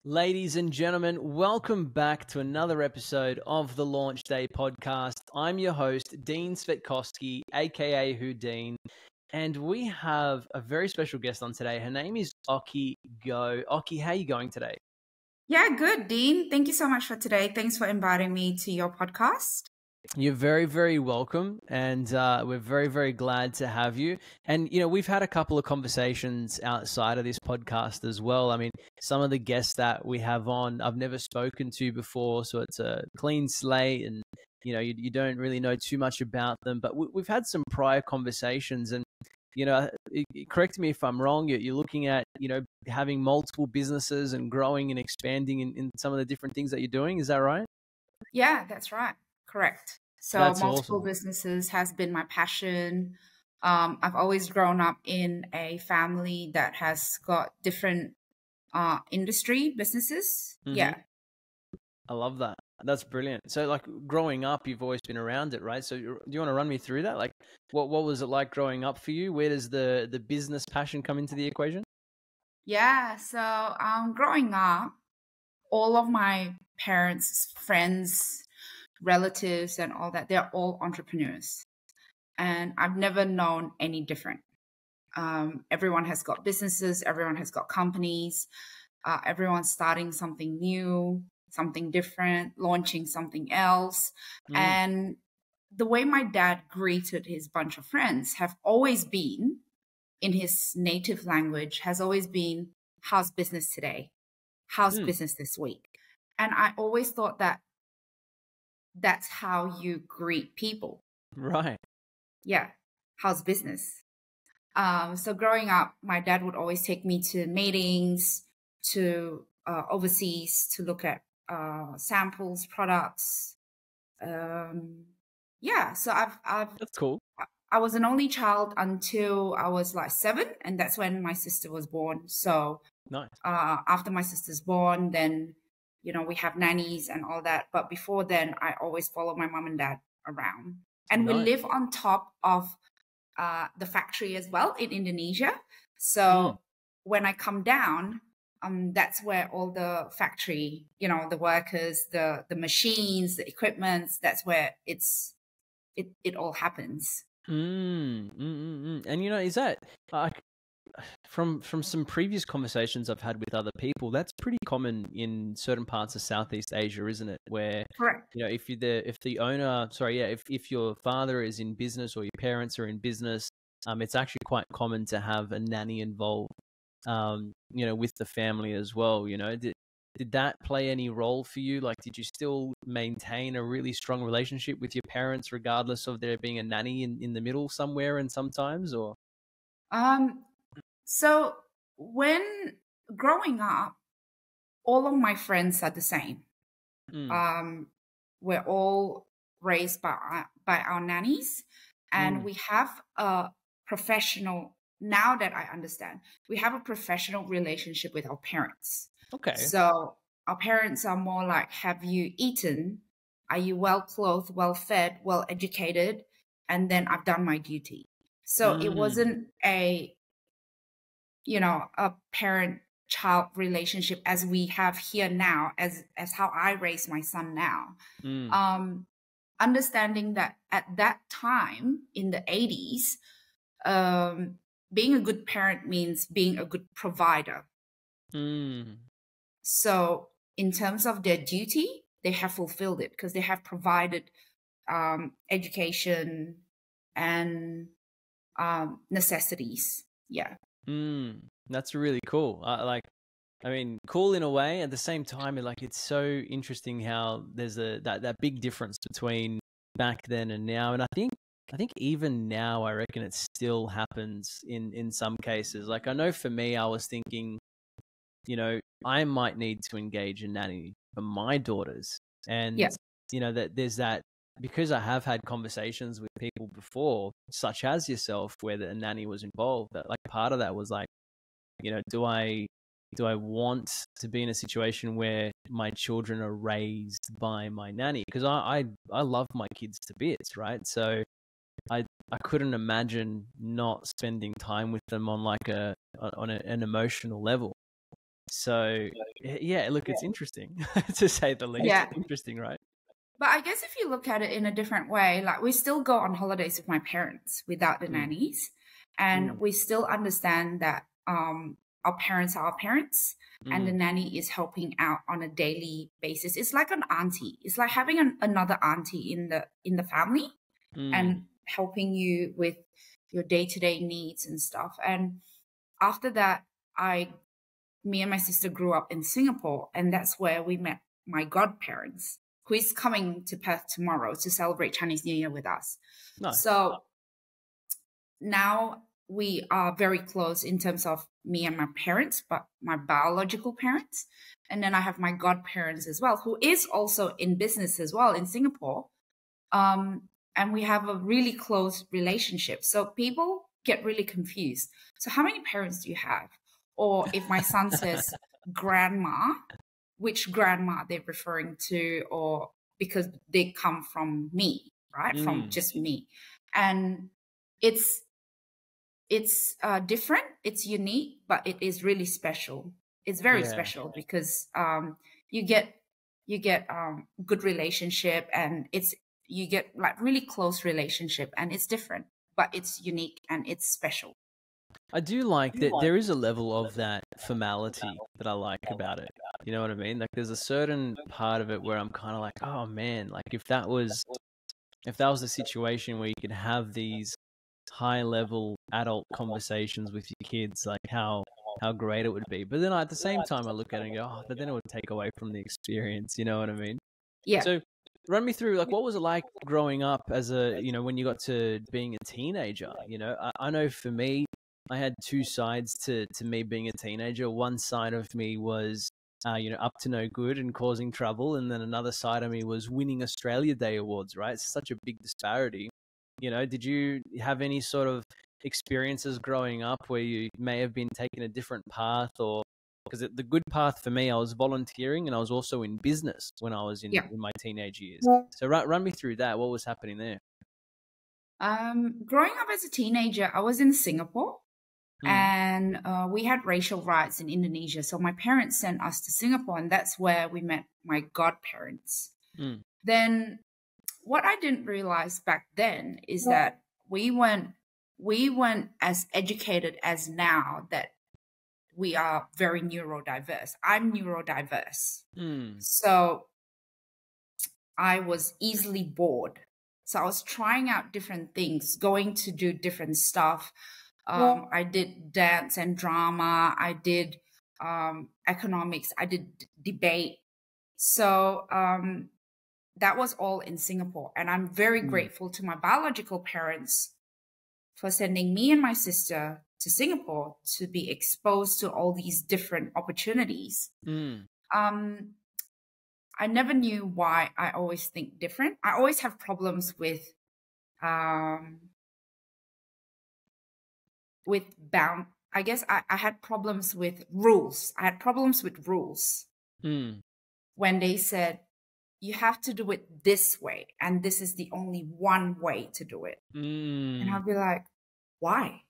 Ladies and gentlemen, welcome back to another episode of the LaunchDay podcast. I'm your host, Dean Cvetkoski, a.k.a. WhoDean, and we have a very special guest on today. Her name is Okky Go. Okky, how are you going today? Yeah, good, Dean. Thank you so much for today. Thanks for inviting me to your podcast. You're very, very welcome, and we're very, very glad to have you. And, you know, we've had a couple of conversations outside of this podcast as well. I mean, some of the guests that we have on, I've never spoken to before, so it's a clean slate, and, you know, you don't really know too much about them. But we've had some prior conversations, and, you know, correct me if I'm wrong, you're looking at, you know, having multiple businesses and growing and expanding in some of the different things that you're doing. Is that right? Yeah, that's right. Correct. So That's multiple awesome. businesses has been my passion. I've always grown up in a family that has got different industry businesses. Mm-hmm. Yeah. I love that. That's brilliant. So, like, growing up, you've always been around it, right? So, do you want to run me through that? Like, what was it like growing up for you? Where does the business passion come into the equation? Yeah. So growing up, all of my parents, friends, relatives, and all that, they're all entrepreneurs. And I've never known any different. Everyone has got businesses, everyone has got companies, everyone's starting something new, something different, launching something else. And the way my dad greeted his bunch of friends have always been, in his native language, has always been, how's business today? How's business this week? And I always thought that that's how you greet people. Right. Yeah. How's business? So growing up, my dad would always take me to meetings, to overseas to look at samples, products. Yeah. So That's cool. I was an only child until I was like 7, and that's when my sister was born. So Nice. After my sister's born, then, you know, we have nannies and all that. But before then, I always follow my mom and dad around. And we live on top of the factory as well in Indonesia. So when I come down, that's where all the factory, you know, the workers, the machines, the equipments, that's where it all happens. And, you know, is that from some previous conversations I've had with other people, that's pretty common in certain parts of Southeast Asia, isn't it? Where, Correct. you know, if your father is in business or your parents are in business, it's actually quite common to have a nanny involved, you know, with the family as well. You know, did that play any role for you? Like, did you still maintain a really strong relationship with your parents, regardless of there being a nanny in the middle somewhere and sometimes, or? So when growing up, all of my friends are the same. We're all raised by our nannies, and we have a professional, now that I understand, we have a professional relationship with our parents. Okay. So our parents are more like, have you eaten? Are you well clothed, well fed, well educated? And then I've done my duty. So it wasn't a parent-child relationship as we have here now, as how I raise my son now. Understanding that at that time in the 80s, being a good parent means being a good provider. So in terms of their duty, they have fulfilled it because they have provided education and necessities. Yeah. That's really cool. Cool in a way. At the same time, it's so interesting how there's that big difference between back then and now. And I think even now, I reckon it still happens in some cases. Like, I know for me, I was thinking, you know, I might need to engage a nanny for my daughters, and you know that there's that. Because I have had conversations with people before, such as yourself, where a nanny was involved, that like part of that was like, you know, do I want to be in a situation where my children are raised by my nanny? Because I love my kids to bits, right? So I couldn't imagine not spending time with them on like an emotional level. So yeah, look, it's interesting to say the least. Yeah. It's interesting, right? But I guess if you look at it in a different way, like we still go on holidays with my parents without the nannies, and we still understand that our parents are our parents, and the nanny is helping out on a daily basis. It's like an auntie. It's like having another auntie in the family, and helping you with your day-to-day needs and stuff. And after that, me and my sister grew up in Singapore, and that's where we met my godparents, who is coming to Perth tomorrow to celebrate Chinese New Year with us. Nice. So now we are very close in terms of me and my parents, but my biological parents. And then I have my godparents as well, who is also in business as well in Singapore. And we have a really close relationship. So people get really confused. So how many parents do you have? Or if my son says grandma, which grandma they're referring to, or because they come from me, right? From just me. And it's different, it's unique, but it is really special. It's very special because you get good relationship, and you get like really close relationship, and it's different, but it's unique and it's special. I do like that there is a level of that formality that I like about it. You know what I mean? Like there's a certain part of it where I'm kind of like, oh man, like if that was the situation where you could have these high level adult conversations with your kids, like how great it would be. But then at the same time I look at it and go, oh, but then it would take away from the experience, you know what I mean? Yeah. So run me through, like, what was it like growing up as a, you know, when you got to being a teenager? You know, I know for me, I had two sides to me being a teenager. One side of me was, you know, up to no good and causing trouble. And then another side of me was winning Australia Day awards, right? It's such a big disparity. You know, did you have any sort of experiences growing up where you may have been taking a different path? Or because the good path for me, I was volunteering and I was also in business when I was in my teenage years. So run me through that. What was happening there? Growing up as a teenager, I was in Singapore. And we had racial riots in Indonesia. So my parents sent us to Singapore, and that's where we met my godparents. Then what I didn't realize back then is that we weren't as educated as now, that we are very neurodiverse. I'm neurodiverse. So I was easily bored. So I was trying out different things, going to do different stuff. I did dance and drama. I did economics. I did debate. So that was all in Singapore. And I'm very grateful to my biological parents for sending me and my sister to Singapore to be exposed to all these different opportunities. I never knew why I always think different. I always have problems with I guess I had problems with rules. I had problems with rules when they said, you have to do it this way, and this is the only one way to do it. And I'll be like, why?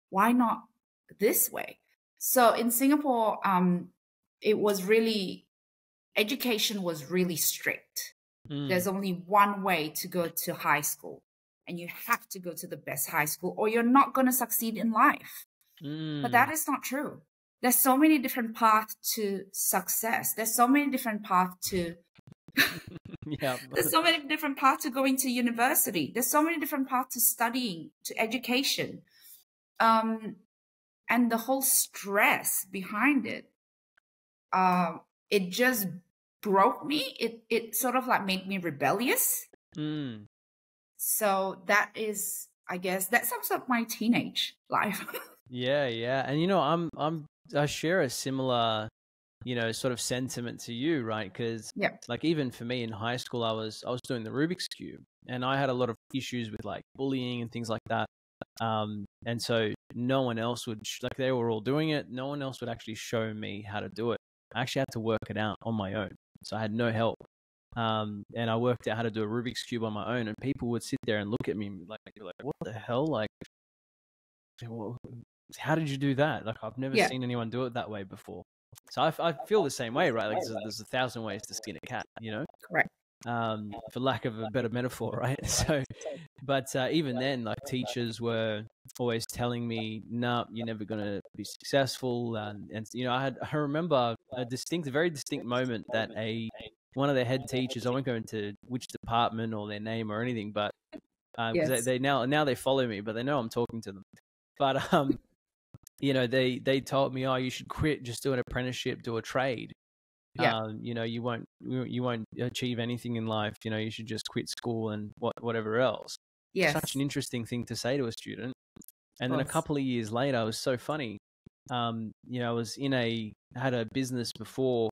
Why not this way? So in Singapore, education was really strict. There's only one way to go to high school, and you have to go to the best high school, or you're not going to succeed in life. But that is not true. There's so many different paths to success. There's so many different paths to there's so many different paths to going to university. There's so many different paths to studying, to education. And the whole stress behind it, it just broke me. It sort of like made me rebellious. So that is, I guess, that sums up my teenage life. Yeah. And, you know, I share a similar, you know, sort of sentiment to you, right? Because like even for me in high school, I was doing the Rubik's Cube, and I had a lot of issues with like bullying and things like that. And so no one else would, like they were all doing it. No one else would actually show me how to do it. I actually had to work it out on my own. So I had no help. And I worked out how to do a Rubik's Cube on my own, and people would sit there and look at me like, what the hell? Like, how did you do that? Like, I've never Yeah. seen anyone do it that way before. So I feel the same way, right? Like there's 1,000 ways to skin a cat, you know, Correct. for lack of a better metaphor, right? So, but even then, like teachers were always telling me, "No, you're never gonna be successful." And you know, I remember a very distinct moment that one of their head teachers, I won't go into which department or their name or anything, but because Yes. they now they follow me, but they know I'm talking to them. But you know, they told me, "Oh, you should quit, just do an apprenticeship, do a trade. Yeah. You know, you won't achieve anything in life. You know, you should just quit school and whatever else." Such Yes. an interesting thing to say to a student. Of And then a course. couple of years later, it was so funny. You know, I was had a business before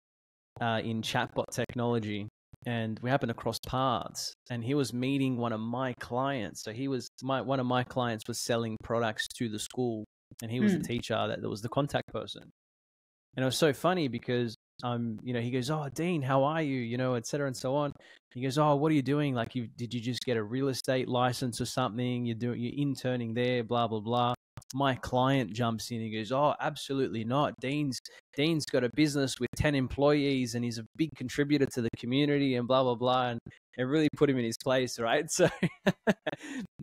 in chatbot technology, and we happened to cross paths. And he was meeting one of my clients. So one of my clients was selling products to the school, and he was the teacher that was the contact person. And it was so funny because you know, he goes, "Oh, Dean, how are you?" You know, et cetera and so on. He goes, "Oh, what are you doing? Like, did you just get a real estate license or something? You're interning there, blah blah blah." My client jumps in. He goes, "Oh, absolutely not. Dean's got a business with 10 employees, and he's a big contributor to the community, and blah blah blah." And it really put him in his place, right? So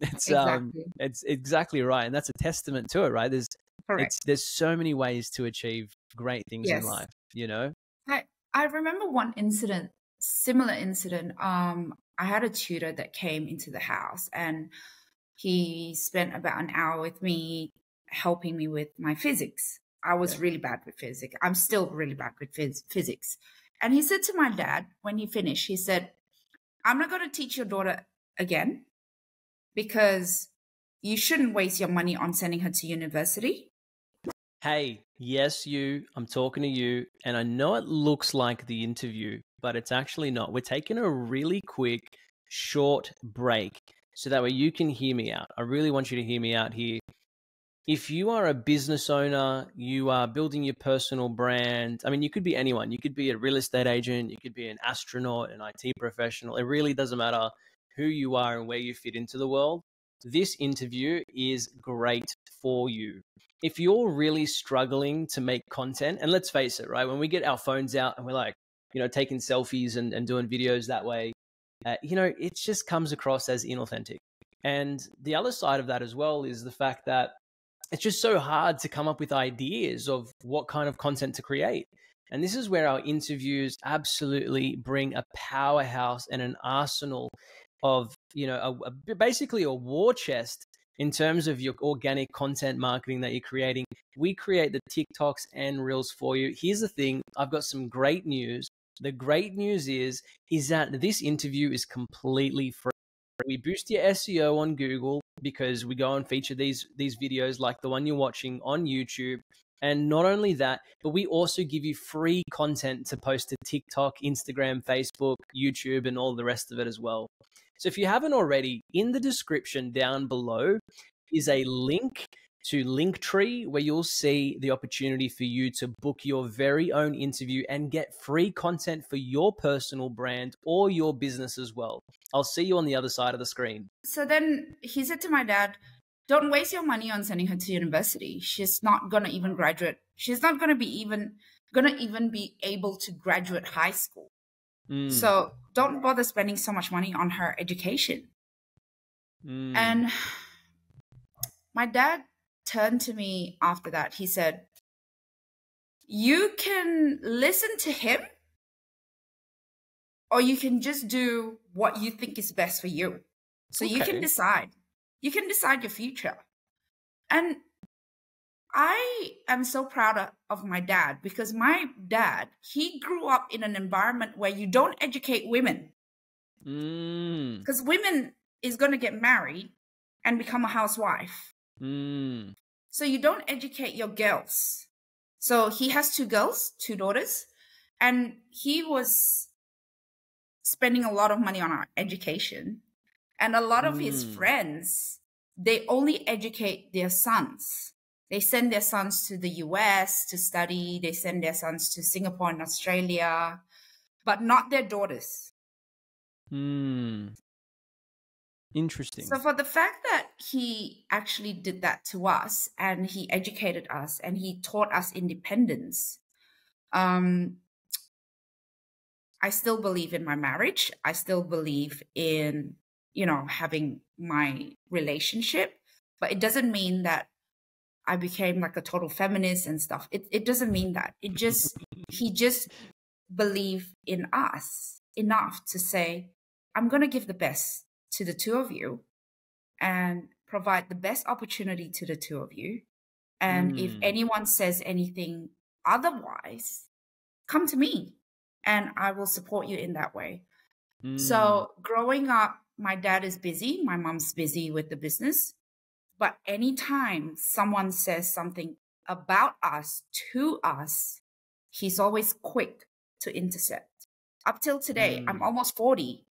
Exactly. it's exactly right, and that's a testament to it, right? Correct. There's so many ways to achieve great things in Yes. life, you know? I remember one incident, similar incident. I had a tutor that came into the house, and he spent about an hour with me, helping me with my physics. I was Yeah. really bad with physics. I'm still really bad with physics. And he said to my dad, when he finished, he said, "I'm not going to teach your daughter again, because you shouldn't waste your money on sending her to university." Hey, yes, I'm talking to you, and I know it looks like the interview, but it's actually not. We're taking a really quick, short break so that way you can hear me out. I really want you to hear me out here. If you are a business owner, you are building your personal brand. I mean, you could be anyone. You could be a real estate agent, you could be an astronaut, an IT professional. It really doesn't matter who you are and where you fit into the world. This interview is great for you. If you're really struggling to make content, and let's face it, right? When we get our phones out and we're like, you know, taking selfies and doing videos that way, you know, it just comes across as inauthentic. And the other side of that as well is the fact that it's just so hard to come up with ideas of what kind of content to create. And this is where our interviews absolutely bring a powerhouse and an arsenal of, you know, basically a war chest in terms of your organic content marketing that you're creating. We create the TikToks and Reels for you. Here's the thing. I've got some great news. The great news is that this interview is completely free. We boost your SEO on Google because we go and feature these videos like the one you're watching on YouTube. And not only that, but we also give you free content to post to TikTok, Instagram, Facebook, YouTube, and all the rest of it as well. So if you haven't already, in the description down below is a link to Linktree, where you'll see the opportunity for you to book your very own interview and get free content for your personal brand or your business as well. I'll see you on the other side of the screen. So then he said to my dad, "Don't waste your money on sending her to university. She's not going to even graduate. She's not going to be even be able to graduate high school. So don't bother spending so much money on her education." And my dad turned to me after that. He said, "You can listen to him, or you can just do what you think is best for you. So you can decide. You can decide your future." And I am so proud of my dad, because my dad, he grew up in an environment where you don't educate women. Because women is going to get married and become a housewife. So you don't educate your girls. So he has 2 girls, 2 daughters, and he was spending a lot of money on our education. And a lot of his friends, they only educate their sons. They send their sons to the US to study. They send their sons to Singapore and Australia, but not their daughters. Interesting. So for the fact that he actually did that to us and he educated us and he taught us independence, I still believe in my marriage. I still believe in, having my relationship, but it doesn't mean that I became like a total feminist and stuff. It doesn't mean that. He just believed in us enough to say, I'm going to give the best to the two of you and provide the best opportunity to the two of you. And if anyone says anything otherwise, come to me and I will support you in that way. So growing up, my dad is busy. My mom's busy with the business. But anytime someone says something about us to us, he's always quick to intercept. Up till today, I'm almost 40.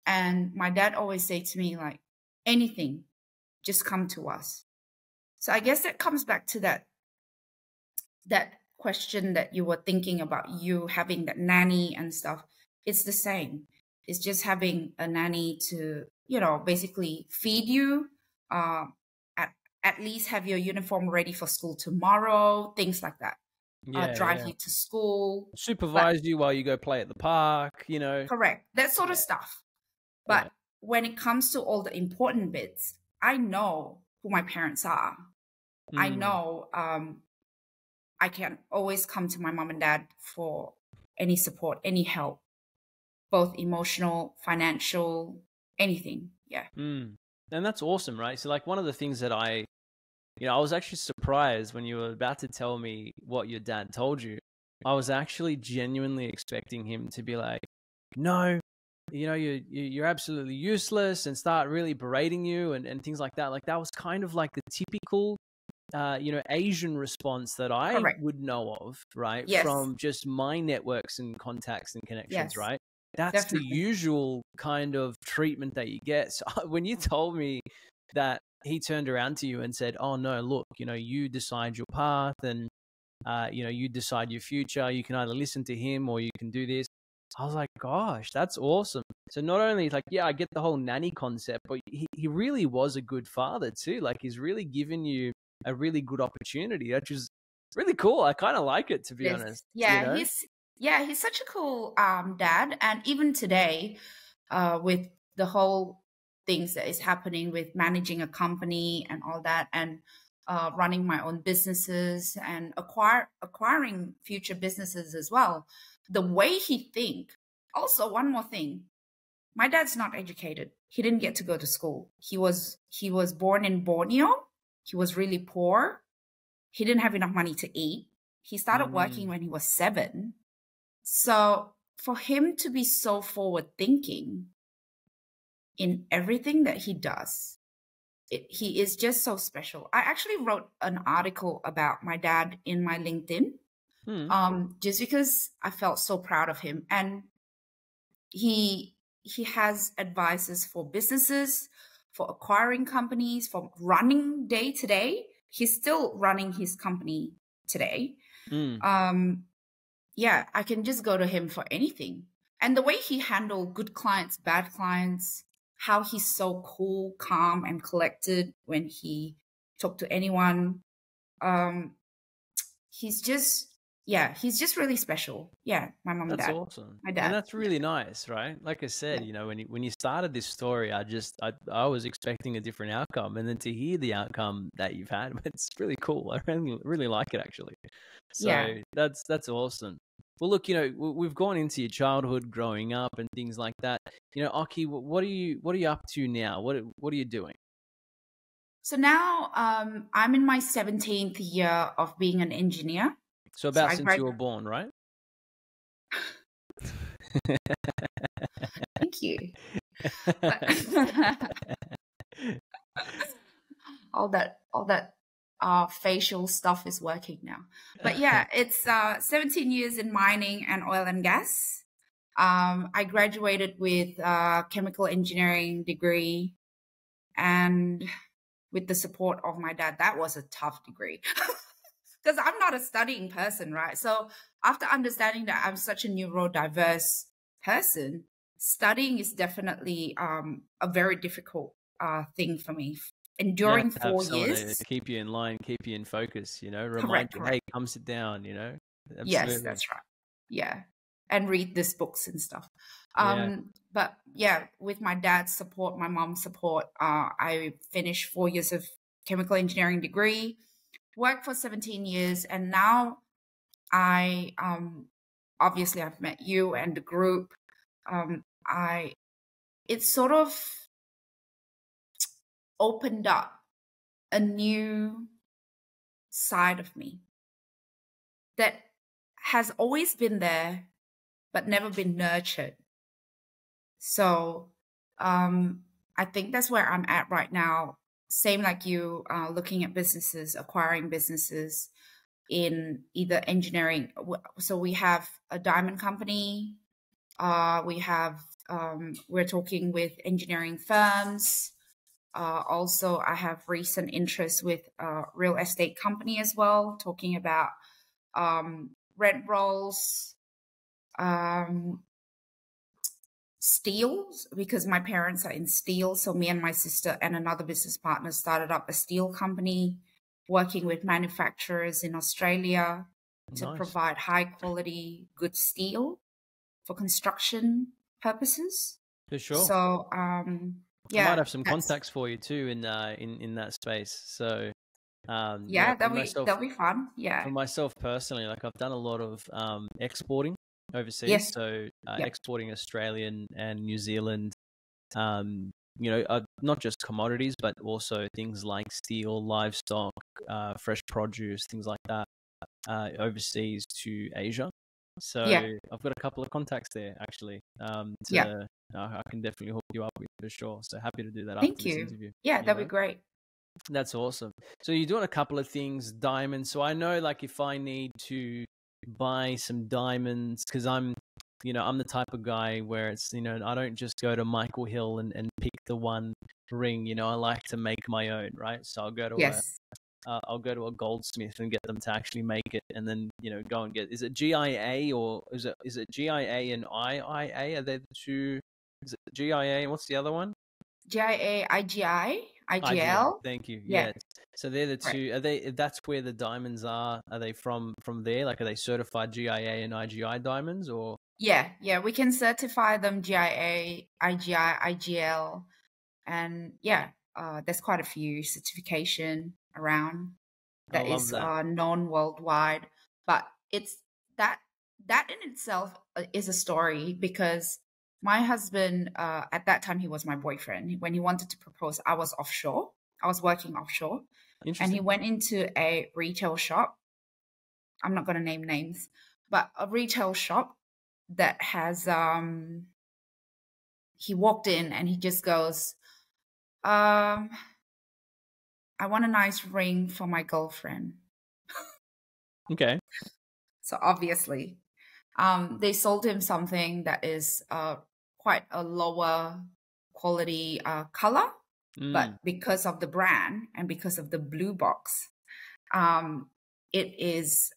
And my dad always say to me, like, anything, just come to us. So I guess that comes back to that question that you were thinking about, you having that nanny and stuff. It's the same. It's just having a nanny to, basically feed you, at least have your uniform ready for school tomorrow, things like that. Drive you to school. Supervise you while you go play at the park, Correct. That sort of stuff. But when it comes to all the important bits, I know who my parents are. I know I can always come to my mom and dad for any support, any help, both emotional, financial, anything. Yeah. And that's awesome, right? So like one of the things that I was actually surprised when you were about to tell me what your dad told you. I was actually genuinely expecting him to be like, no, you're absolutely useless, and start really berating you and things like that. Like that was kind of like the typical, Asian response that I would know of, right? Yes. From just my networks and contacts and connections, Yes. right? That's definitely the usual kind of treatment that you get. So when you told me that he turned around to you and said, oh no, look, you decide your path and, you decide your future. You can either listen to him or you can do this. I was like, gosh, that's awesome. So not only like, I get the whole nanny concept, but he really was a good father too. Like he's really given you a really good opportunity, which is really cool. I kind of like it, to be honest. Yeah, he's such a cool dad. And even today, with the whole things that is happening with managing a company and all that, and running my own businesses and acquiring future businesses as well. The way he think. Also, one more thing. My dad's not educated. He didn't get to go to school. He was born in Borneo. He was really poor. He didn't have enough money to eat. He started working when he was 7. So for him to be so forward thinking in everything that he does, he is just so special. I actually wrote an article about my dad in my LinkedIn, just because I felt so proud of him. And he has advices for businesses, for acquiring companies, for running day to day. He's still running his company today. I can just go to him for anything. And the way he handled good clients, bad clients, how he's so cool, calm, and collected when he talked to anyone. He's just really special. Yeah, my mom and dad. That's awesome. My dad. And that's really nice, right? Like I said, when you started this story, I was expecting a different outcome, and then to hear the outcome that you've had, it's really cool. I really like it, actually. So that's awesome. Well, look, we've gone into your childhood, growing up, and things like that. Okky, what are you up to now? What are you doing? So now, I'm in my 17th year of being an engineer. So since you were born, right? Thank you. all that facial stuff is working now. But yeah, it's 17 years in mining and oil and gas. I graduated with a chemical engineering degree, and with the support of my dad. That was a tough degree because I'm not a studying person, right? So after understanding that I'm such a neurodiverse person, studying is definitely a very difficult thing for me. You have Enduring to have 4 someone years. to keep you in line, keep you in focus, remind Correct, you, hey, correct. come sit down, Yes, absolutely. that's right. Yeah. And read these books and stuff. Yeah. But yeah, with my dad's support, my mom's support, I finished 4 years of chemical engineering degree, worked for 17 years, and now I obviously I've met you and the group. I It sort of opened up a new side of me that has always been there but never been nurtured. So I think that's where I'm at right now. Same like you, looking at businesses, acquiring businesses in either engineering. So we have a diamond company. We're talking with engineering firms. Also, I have recent interest with a real estate company as well, talking about rent rolls, steel, because my parents are in steel. So me and my sister and another business partner started up a steel company, working with manufacturers in Australia to Nice. provide high quality, good steel for construction purposes. For sure. So I might have some contacts for you too in that space. So yeah, that'll be fun. Yeah. for myself personally, like I've done a lot of exporting overseas. Yes. So Yep. exporting Australian and New Zealand, not just commodities, but also things like steel, livestock, fresh produce, things like that, overseas to Asia. So Yeah. I've got a couple of contacts there actually. Yeah. I can definitely hook you up with for sure. So happy to do that after Thank this you. interview. Yeah, that'd be great. That's awesome. So you're doing a couple of things, diamonds. So I know, like, if I need to buy some diamonds, because I'm the type of guy where it's, I don't just go to Michael Hill and pick the one ring. I like to make my own, right? So Yes. I'll go to a goldsmith and get them to actually make it, and then go and get. Is it GIA or is it GIA and IIA? Are they the two? Is it GIA and what's the other one? GIA, IGI, IGI. IGL. Thank you. Yeah. Yeah. So they're the Right. two. Are they? That's where the diamonds are. Are they from there? Like, are they certified GIA and IGI diamonds, or? Yeah. Yeah. We can certify them GIA, IGI, IGL. And yeah, there's quite a few certification around I that love is that. known worldwide. But it's that in itself is a story, because my husband, at that time, he was my boyfriend. When he wanted to propose, I was offshore. I was working offshore. And he Interesting. went into a retail shop. I'm not going to name names, but a retail shop that has, he walked in and he just goes, I want a nice ring for my girlfriend. Okay. So obviously, they sold him something that is quite a lower quality color, but because of the brand and because of the blue box, it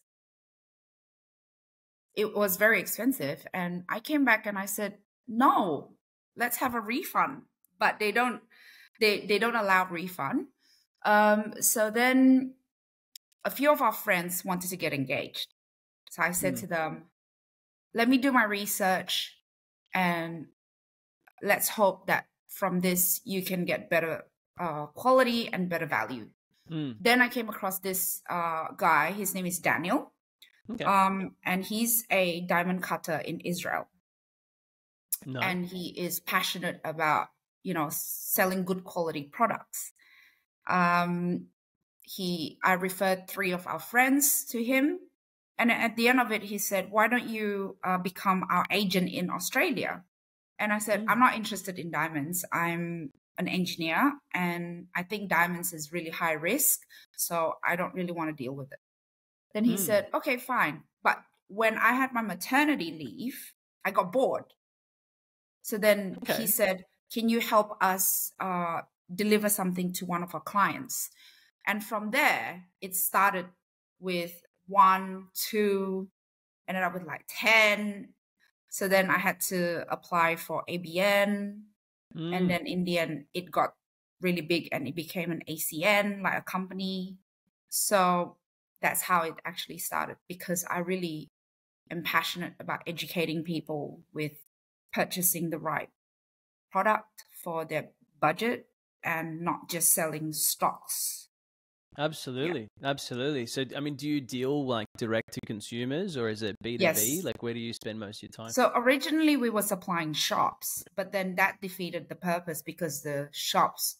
was very expensive. And I came back and I said, no, let's have a refund. But they don't allow refund. So then a few of our friends wanted to get engaged. So I said to them, let me do my research and let's hope that from this you can get better quality and better value. Then I came across this guy. His name is Daniel. Okay. And he's a diamond cutter in Israel. No. And he is passionate about, selling good quality products. I referred 3 of our friends to him. And at the end of it, he said, why don't you become our agent in Australia? And I said, I'm not interested in diamonds. I'm an engineer, and I think diamonds is really high risk. So I don't really want to deal with it. Then he said, okay, fine. But when I had my maternity leave, I got bored. So then he said, can you help us deliver something to one of our clients? And from there, it started with 1, 2, ended up with like 10. So then I had to apply for ABN. And then in the end, it got really big, and it became an ACN, like a company. So that's how it actually started, because I really am passionate about educating people with purchasing the right product for their budget and not just selling stocks. Absolutely. Absolutely. So, I mean, do you deal like direct to consumers, or is it B2B? Yes. Like, where do you spend most of your time? So originally we were supplying shops, but then that defeated the purpose because the shops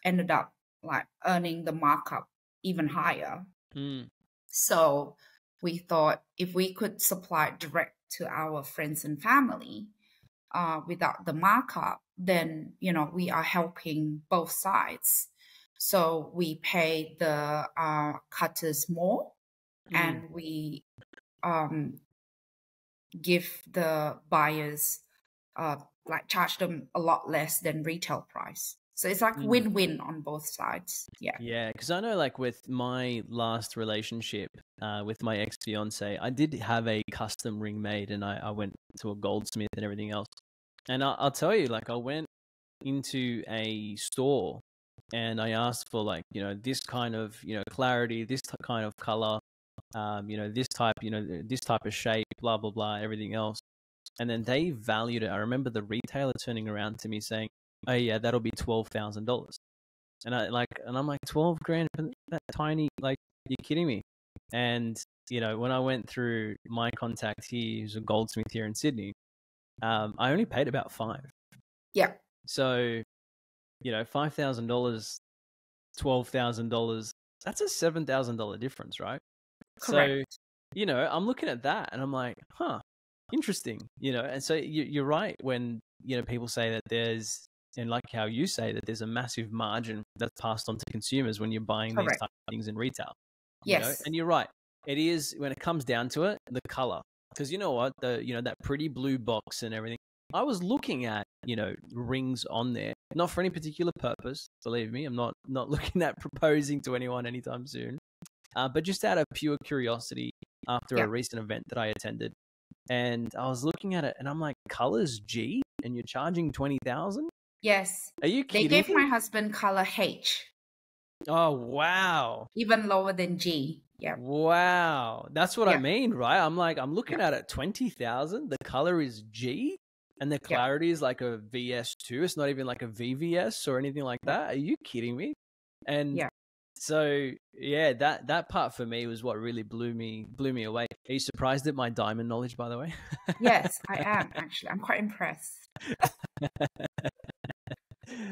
ended up like earning the markup even higher. Mm. So we thought if we could supply direct to our friends and family without the markup, then, you know, we are helping both sides. So we pay the cutters more, and we give the buyers, like charge them a lot less than retail price. So it's like win-win on both sides. Yeah. Yeah, because I know, like, with my last relationship with my ex-fiance, I did have a custom ring made, and I went to a goldsmith and everything else. And I'll tell you, like, I went into a store and I asked for, like, you know, this kind of, you know, clarity, this kind of color, you know, this type, you know, this type of shape, blah, blah, blah, everything else. And then they valued it. I remember the retailer turning around to me saying, "Oh yeah, that'll be $12,000." And I'm like, 12 grand for that tiny, like, you're kidding me. And, you know, when I went through my contact here, who's a goldsmith here in Sydney, I only paid about $5. Yeah. So, you know, $5,000, $12,000, that's a $7,000 difference, right? Correct. So, you know, I'm looking at that and I'm like, huh, interesting, you know. And so you're right when, you know, people say that there's, and like how you say that there's a massive margin that's passed on to consumers when you're buying these Correct. type of things in retail, you know. Yes. And you're right. It is, when it comes down to it, the color. Because you know what, you know, that pretty blue box and everything. I was looking at, you know, rings on there, not for any particular purpose. Believe me, I'm not looking at proposing to anyone anytime soon, but just out of pure curiosity after a recent event that I attended. And I was looking at it and I'm like, colors G and you're charging 20,000? Yes. Are you They kidding gave me? my husband color H. Oh, wow. Even lower than G. Yeah. Wow. That's what I mean, right? I'm like, I'm looking at it, 20,000. The color is G and the clarity is like a VS2. It's not even like a VVS or anything like that. Are you kidding me? And so, yeah, that part for me was what really blew me away. Are you surprised at my diamond knowledge, by the way? Yes, I am, actually. I'm quite impressed.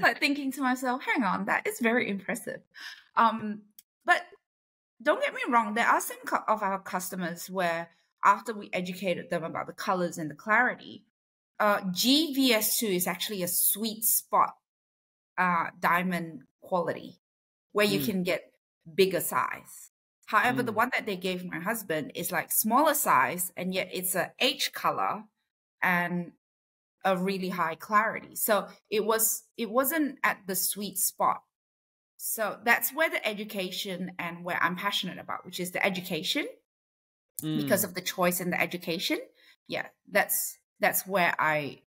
Like thinking to myself, hang on, that is very impressive. But don't get me wrong, there are some of our customers where after we educated them about the colors and the clarity, GVS2 is actually a sweet spot diamond quality where you can get bigger size. However, the one that they gave my husband is like smaller size, and yet it's a H color and a really high clarity. So it wasn't at the sweet spot. So that's where the education and where I'm passionate about, which is the education, because of the choice in the education. Yeah, that's where I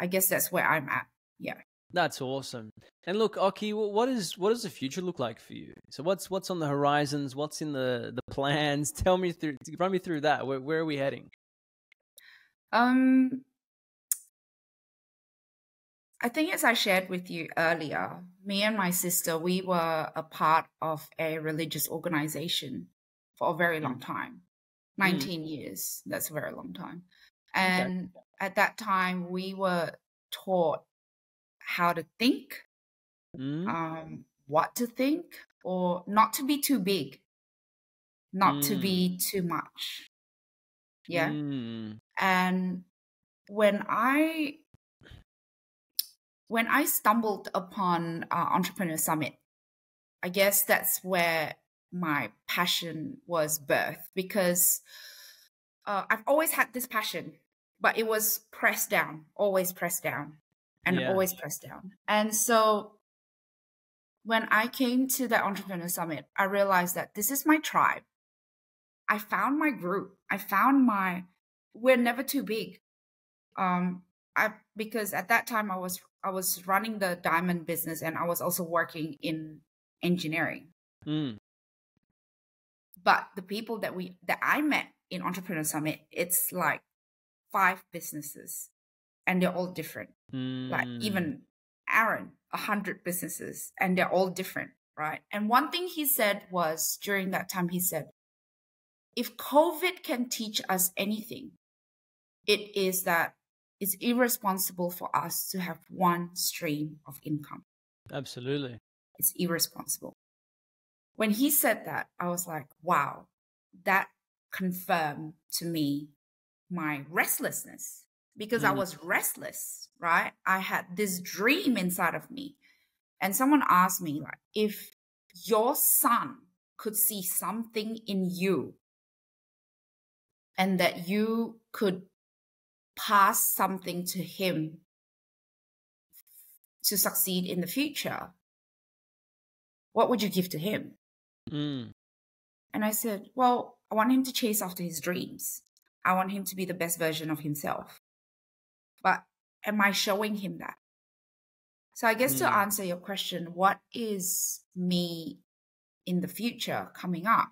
guess that's where I'm at. Yeah. That's awesome. And look, Okky, what does the future look like for you? So what's on the horizons? What's in the plans? Run me through that. Where are we heading? I think, as I shared with you earlier, me and my sister, we were a part of a religious organization for a very long time. 19 years. That's a very long time. And at that time, we were taught how to think, what to think, or not to be too big, not to be too much. Yeah. And when I stumbled upon Entrepreneur Summit, I guess that's where my passion was birthed, because I've always had this passion, but it was pressed down, always pressed down, and always pressed down. And so when I came to the Entrepreneur Summit, I realized that this is my tribe. I found my group. We're never too big. Because at that time I was was running the diamond business, and I was also working in engineering. But the people that I met in Entrepreneur Summit, it's like 5 businesses, and they're all different. Like even Aaron, 100 businesses, and they're all different, right? And one thing he said was, during that time, he said, if COVID can teach us anything, it is that it's irresponsible for us to have one stream of income. Absolutely. It's irresponsible. When he said that, I was like, wow, that confirmed to me my restlessness, because I was restless, right? I had this dream inside of me. And someone asked me, like, if your son could see something in you and that you could pass something to him to succeed in the future, what would you give to him? And I said, well, I want him to chase after his dreams. I want him to be the best version of himself. But am I showing him that? So I guess to answer your question, what is me in the future coming up?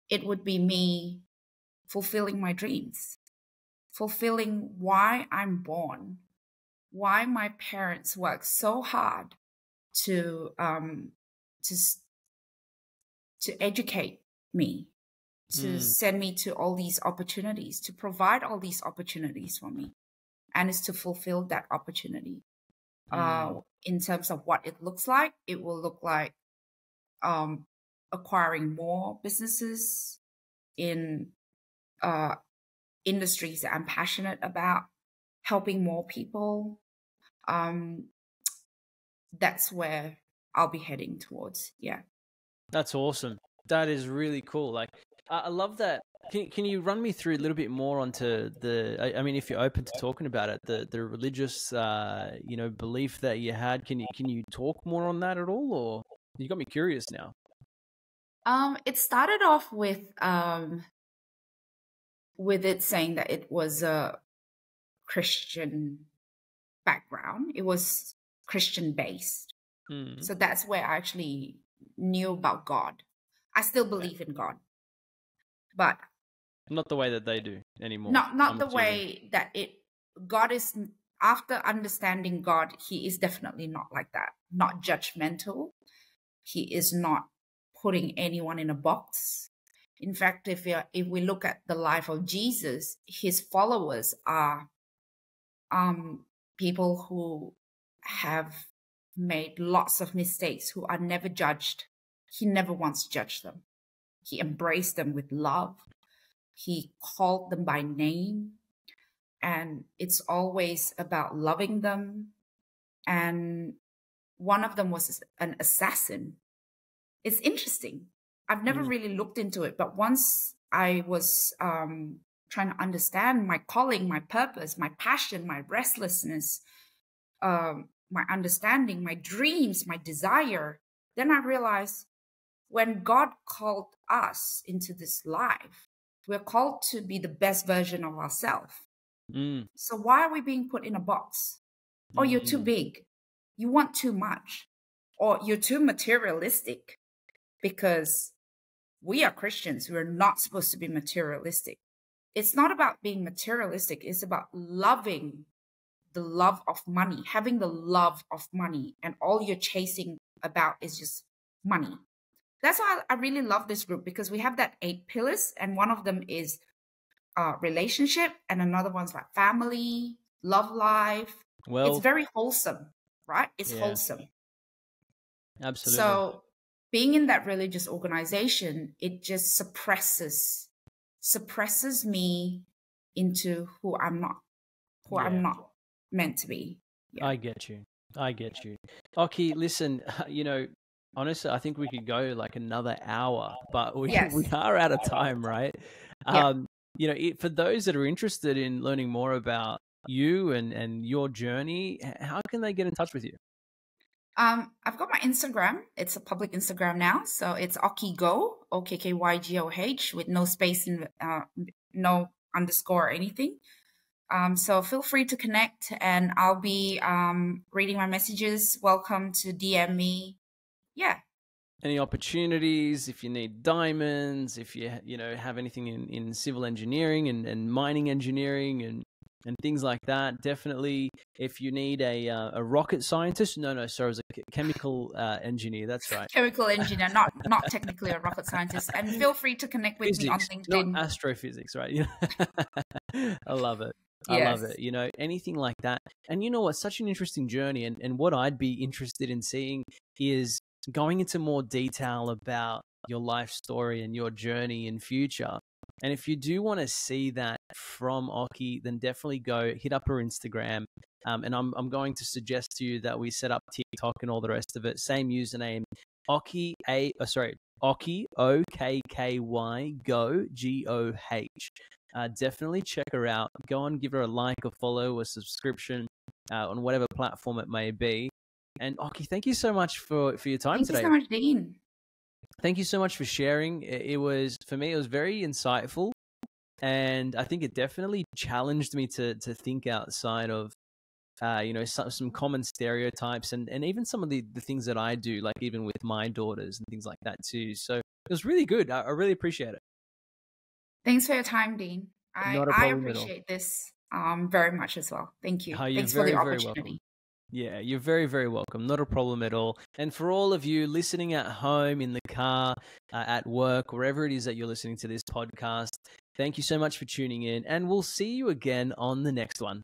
It would be me fulfilling my dreams, fulfilling why I'm born, why my parents worked so hard to educate me, to send me to all these opportunities, to provide all these opportunities for me. And it's to fulfill that opportunity. In terms of what it looks like, it will look like acquiring more businesses in industries that I'm passionate about, helping more people. That's where I'll be heading towards. Yeah. That's awesome. That is really cool. Like, I love that. Can you run me through a little bit more onto I mean, if you're open to talking about it, the religious, belief that you had, can you talk more on that at all? Or you got me curious now. It started off with it saying that it was a Christian background. It was Christian based. So that's where I actually knew about God. I still believe in God, but not the way that they do anymore. Not the way that God is. After understanding God, he is definitely not like that. Not judgmental. He is not putting anyone in a box. In fact, if we look at the life of Jesus, his followers are people who have made lots of mistakes, who are never judged. He never once judged them. He embraced them with love. He called them by name. And it's always about loving them. And one of them was an assassin. It's interesting. I've never really looked into it, but once I was trying to understand my calling, my purpose, my passion, my restlessness, my understanding, my dreams, my desire, then I realized when God called us into this life, we're called to be the best version of ourselves. So why are we being put in a box? Oh, you're too big. You want too much. Or you're too materialistic. Because we are Christians. We're not supposed to be materialistic. It's not about being materialistic. It's about loving the love of money, having the love of money. And all you're chasing about is just money. That's why I really love this group, because we have that 8 pillars. And one of them is relationship, and another one's like family, love life. Well, it's very wholesome, right? It's wholesome. Absolutely. So being in that religious organization, it just suppresses me into who I'm not meant to be. I get you. Okky, listen, honestly, I think we could go like another hour, but we are out of time, right? For those that are interested in learning more about you and your journey, how can they get in touch with you? I've got my Instagram. It's a public Instagram now. So it's Okky Go, OKKYGOH, with no space, no underscore or anything. So feel free to connect, and I'll be reading my messages. Welcome to DM me. Yeah. Any opportunities, if you need diamonds, if you have anything in civil engineering and mining engineering and things like that, definitely. If you need a rocket scientist, sorry, it was a chemical engineer. That's right. Chemical engineer, not technically a rocket scientist. And feel free to connect with me on LinkedIn. Not astrophysics, right? I love it. I Yes. love it. Anything like that. And you know what? Such an interesting journey. And what I'd be interested in seeing is going into more detail about your life story and your journey in future. And if you do want to see that from Okky, then definitely go hit up her Instagram. And I'm going to suggest to you that we set up TikTok and all the rest of it. Same username, Okky Okky Go Goh. Definitely check her out. Go and give her a like, a follow, a subscription on whatever platform it may be. And Okky, thank you so much for your time today. Thank you so much, Dean. Thank you so much for sharing. It was, for me, it was very insightful. And I think it definitely challenged me to think outside of, some common stereotypes and even some of the things that I do, like even with my daughters and things like that too. So it was really good. I really appreciate it. Thanks for your time, Dean. Not a I problem appreciate this very much as well. Thank you. Thanks very, for the very opportunity. welcome. Yeah, you're very, very welcome. Not a problem at all. And for all of you listening at home, in the car, at work, wherever it is that you're listening to this podcast, thank you so much for tuning in. And we'll see you again on the next one.